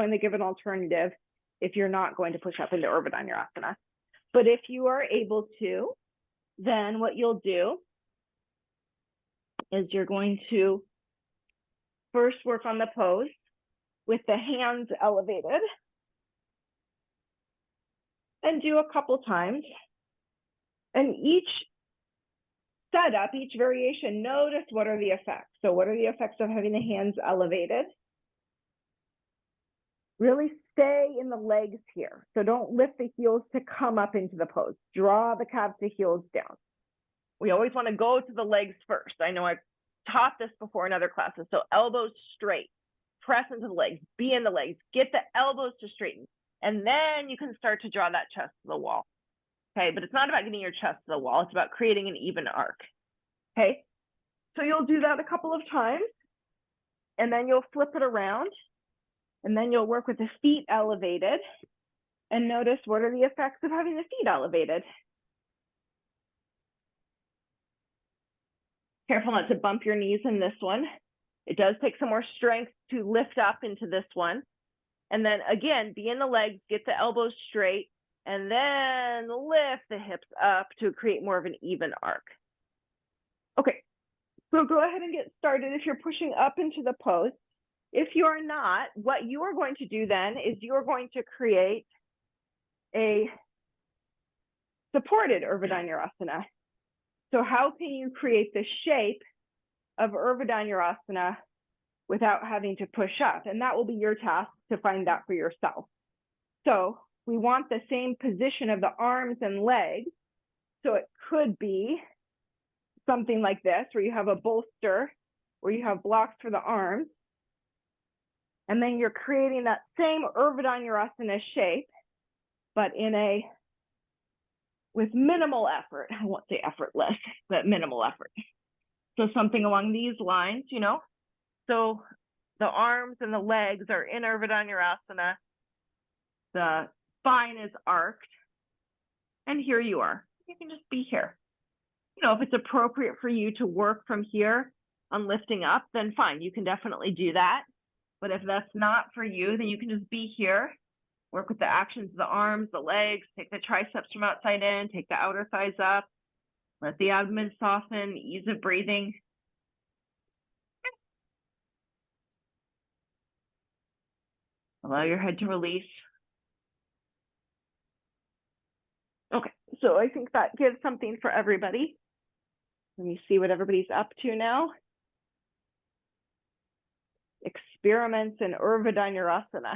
going to give an alternative if you're not going to push up into Urdhva Dhanurasana. But if you are able to, then what you'll do is you're going to first work on the pose with the hands elevated and do a couple times. And each setup, each variation, notice what are the effects. So what are the effects of having the hands elevated? Really stay in the legs here. So don't lift the heels to come up into the pose. Draw the calves to heels down. We always want to go to the legs first. I know I've taught this before in other classes. So elbows straight, press into the legs, be in the legs, get the elbows to straighten. And then you can start to draw that chest to the wall. Okay, but it's not about getting your chest to the wall. It's about creating an even arc. Okay, so you'll do that a couple of times, and then you'll flip it around, and then you'll work with the feet elevated, and notice what are the effects of having the feet elevated. Careful not to bump your knees in this one. It does take some more strength to lift up into this one. And then again, be in the legs, get the elbows straight, and then lift the hips up to create more of an even arc. Okay, so go ahead and get started if you're pushing up into the pose. If you're not, what you are going to do then is you're going to create a supported Urdhva Dhanurasana. So how can you create the shape of Urdhva Dhanurasana without having to push up? And that will be your task to find that for yourself. So we want the same position of the arms and legs. So it could be something like this, where you have a bolster, where you have blocks for the arms. And then you're creating that same Urdhva Dhanurasana shape, but with minimal effort. I won't say effortless, but minimal effort. So something along these lines, you know. So the arms and the legs are in Urdhva Dhanurasana. The spine is arched. And here you are. You can just be here. You know, if it's appropriate for you to work from here on lifting up, then fine, you can definitely do that. But if that's not for you, then you can just be here, work with the actions of the arms, the legs, take the triceps from outside in, take the outer thighs up, let the abdomen soften, ease of breathing. Allow your head to release. Okay, so I think that gives something for everybody. Let me see what everybody's up to now. Experiments in Urdhva Dhanurasana.